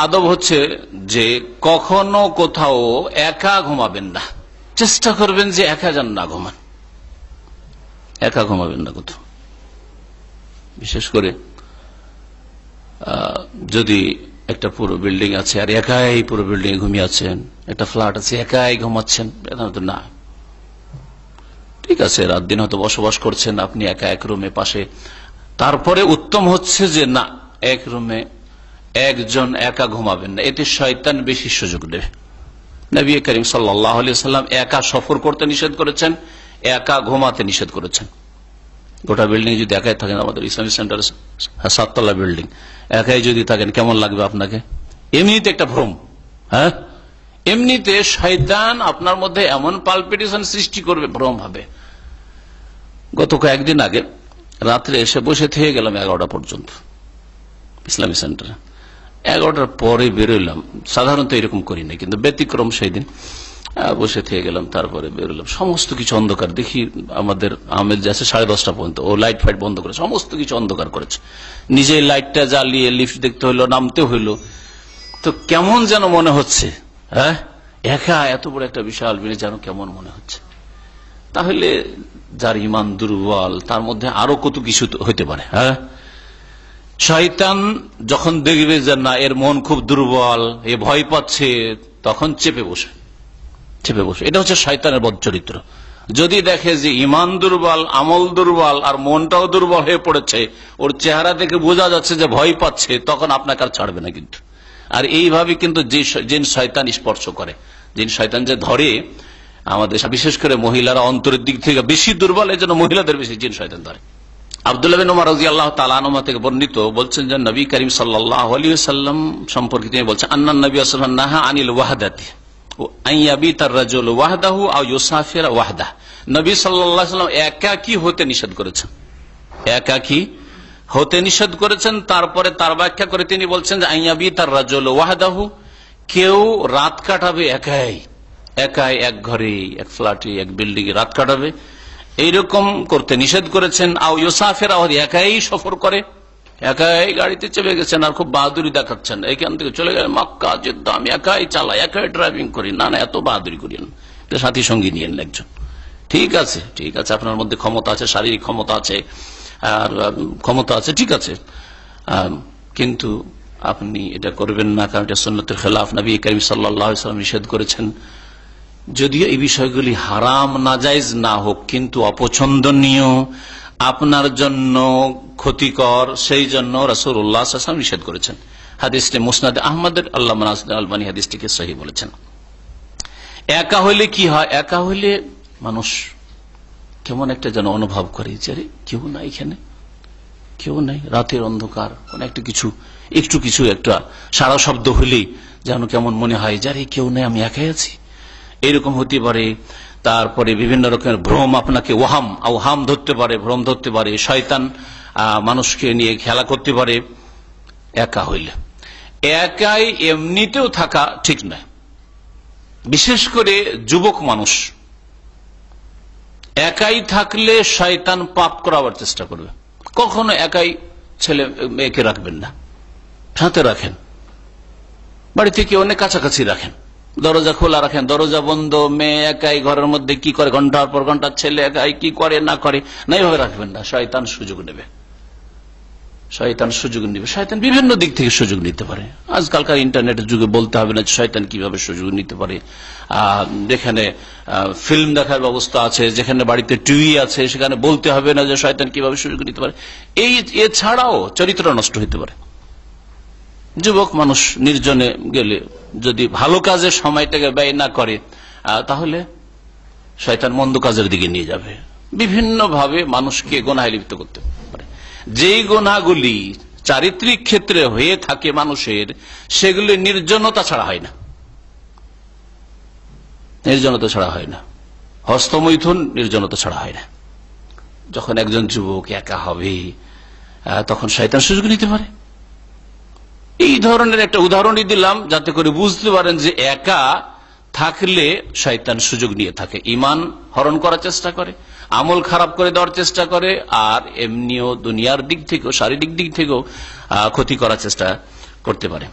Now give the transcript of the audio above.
আদব হচ্ছে যে কখনো কোথাও একা ঘুমাবেন না, চেষ্টা করবেন যে একা যেন না ঘুমান, একা ঘুমাবেন না কোথাও। বিশেষ করে যদি একটা পুরো বিল্ডিং আছে আর একাই পুরো বিল্ডিং এ ঘুমিয়ে আছেন, একটা ফ্ল্যাট আছে একাই ঘুমাচ্ছেন, না, ঠিক আছে রাত দিন হয়তো বসবাস করছেন আপনি একা এক রুমে পাশে, তারপরে উত্তম হচ্ছে যে না, এক রুমে একজন একা ঘুমাবেন না, এতে শয়তান বেশি সুযোগ দেবে। নবী করিম সাল্লাল্লাহু আলাইহি ওয়াসাল্লাম একা সফর করতে নিষেধ করেছেন, একা ঘুমাতে নিষেধ করেছেন। গোটা বিল্ডিং যদি একাই থাকেন, আমাদের ইসলামিক সেন্টার 7 তলা বিল্ডিং, একাই যদি থাকেন কেমন লাগবে আপনাকে? এমনিতে একটা ভ্রম, হ্যাঁ, এমনিতে শয়তান আপনার মধ্যে এমন পালপিটেশন সৃষ্টি করবে, ভ্রম হবে। গত কয়েকদিন আগে রাত্রে এসে বসে থেকে গেলাম 11টা পর্যন্ত ইসলামিক সেন্টারে। 11টার পরে বেরোলাম, সাধারণত এরকম করি না, কিন্তু ব্যতিক্রম সেই দিন বসে থেকে গেলাম, তারপরে বেরোলাম, সমস্ত কিছু অন্ধকার। দেখি আমাদের আহমেদ যে আছে 10:30 পর্যন্ত, ও লাইট ফাইট বন্ধ করে সমস্ত কিছু অন্ধকার করেছে, নিজে লাইটটা জ্বালিয়ে লিফট দেখতে হইলো, নামতে হইলো। তো কেমন যেন মনে হচ্ছে, হ্যাঁ, একা এত বড় একটা বিশাল বিল্ডিং যেন কেমন মনে হচ্ছে। তাহলে যার ইমান দুর্বল তার মধ্যে আরো কত কিছু হইতে পারে। হ্যাঁ, শয়তান যখন দেখবে যে না এর মন খুব দুর্বল, এ ভয় পাচ্ছে, তখন চেপে বসে। এটা হচ্ছে শয়তানের বদ চরিত্র। যদি দেখে যে ইমান দুর্বল, আমল দুর্বল, আর মনটাও দুর্বল হয়ে পড়েছে, ওর চেহারা দেখে বোঝা যাচ্ছে যে ভয় পাচ্ছে, তখন আপনাকে আর ছাড়বে না কিন্তু। আর এইভাবে কিন্তু জিন শয়তান স্পর্শ করে, জিন শয়তান যে ধরে, আমাদের বিশেষ করে মহিলারা অন্তরের দিক থেকে বেশি দুর্বল, এই জন্য মহিলাদের বেশি জিন শয়তান ধরে। আব্দুল্লাহ বিন উমর রাদিয়াল্লাহু তাআলা আনহু থেকে বর্ণিত, বলছেন যে নবী করিম সাল্লাল্লাহু আলাইহি ওয়াসাল্লাম সম্পর্কে তিনি বলছেন, আন্নান নবী সাল্লাল্লাহু আলাইহি ওয়াসাল্লাম নাহা আনিল ওয়াহদাতি আন ইয়াবিতার রাজুলু ওয়াহদাহু আও ইউসাফিরা ওয়াহদাহ। নবী সাল্লাল্লাহু আলাইহি ওয়াসাল্লাম একাকী হতে নিষেধ করেছেন, একাকী হতে নিষেধ করেছেন। তারপরে তার ব্যাখ্যা করে তিনি বলছেন যে আন ইয়াবিতার রাজুলু ওয়াহদাহু, কেউ রাত কাটাবে একাই, এক ঘরে, এক ফ্ল্যাটে, এক বিল্ডিং এ রাত কাটাবে, এইরকম করতে নিষেধ করেছেন। আও ইউসাফিরা, একাই সফর করে, একাই গাড়িতে চলে গেছেন আর খুব বাহাদুরি দেখাচ্ছেন, এইখান থেকে চলে গেলেন মক্কা জেদ্দা, আমি একাই চালাই, একাই ড্রাইভিং করি। না, এত বাহাদুরি করিয়েন, সাথী সঙ্গী নিয়েন একজন। ঠিক আছে, আপনার মধ্যে ক্ষমতা আছে, শারীরিক ক্ষমতা আছে, আর ক্ষমতা আছে, ঠিক আছে, কিন্তু আপনি এটা করবেন না, কারণ এটা সুন্নতের খেলাফ। নবী করিম সাল্লাল্লাহু আলাইহি ওয়াসাল্লাম নিষেধ করেছেন। যদিও এই বিষয়গুলি হারাম নাজায়েজ না হোক, কিন্তু অপছন্দনীয়, আপনার জন্য ক্ষতিকর, সেই জন্য রাসূলুল্লাহ সাল্লাল্লাহু আলাইহি ওয়াসাল্লাম নিষেধ করেছেন। হাদিসটি মুসনাদে আহমদের, আল্লামা নাসিরুদ্দিন আলবানী হাদিসটিকে সহিহ বলেছেন। একা হইলে কি হয়? একা হইলে মানুষ কেমন একটা যেন অনুভব করে যে কেউ নাই, এখানে কেউ নাই, রাতের অন্ধকার, কোন একটু একটা সারা শব্দ হইলেই যেন কেমন মনে হয় যে কেউ নেই, আমি একাই আছি, এরকম হতে পারে। তারপরে বিভিন্ন রকমের ভ্রম আপনাকে ওহাম ধরতে পারে, ভ্রম ধরতে পারে, শয়তান মানুষকে নিয়ে খেলা করতে পারে। একা হইলে, একাই এমনিতেও থাকা ঠিক নয়, বিশেষ করে যুবক মানুষ একাই থাকলে শয়তান পাপ করাবার চেষ্টা করবে। কখনো একাই ছেলে মেয়েকে রাখবেন না, সাথে রাখেন, বাড়িতে কেউ অনেক কাছাকাছি রাখেন, দরজা খোলা রাখেন, দরজা বন্ধ, মেয়ে একাই ঘরের মধ্যে কি করে ঘন্টার পর ঘন্টা, ছেলে একাই কি করে না করে, না, এইভাবে রাখবেন না। শয়তান সুযোগ নেবে, শয়তান বিভিন্ন দিক থেকে সুযোগ নিতে পারে। আজকালকার ইন্টারনেটের যুগে বলতে হবে না শয়তান কিভাবে সুযোগ নিতে পারে। যেখানে ফিল্ম দেখার ব্যবস্থা আছে, যেখানে বাড়িতে টিভি আছে, সেখানে বলতে হবে না যে শয়তান কিভাবে সুযোগ নিতে পারে। এছাড়াও চরিত্র নষ্ট হতে পারে। যুবক মানুষ নির্জনে গেলে যদি ভালো কাজে সময়টাকে ব্যয় না করে, তাহলে শয়তান মন্দ কাজের দিকে নিয়ে যাবে, বিভিন্ন ভাবে মানুষকে গুনাহে লিপ্ত করতে পারে। যেই গুনাহগুলি চারিত্রিক ক্ষেত্রে হয়ে থাকে মানুষের, সেগুলি নির্জনতা ছাড়া হয় না, হস্তমৈথুন নির্জনতা ছাড়া হয় না। যখন একজন যুবক একা হবে, তখন শয়তান সুযোগ নিতে পারে। এই ধরনের একটা উদাহরণই দিলাম যাতে করে বুঝতে পারেন যে একা থাকলে শয়তান সুযোগ নিয়ে থাকে, ঈমান হরণ করার চেষ্টা করে, আমল খারাপ করে দেওয়ার চেষ্টা করে, আর এমনিও দুনিয়ার দিক থেকেও, শারীরিক দিক থেকেও ক্ষতি করার চেষ্টা করতে পারে।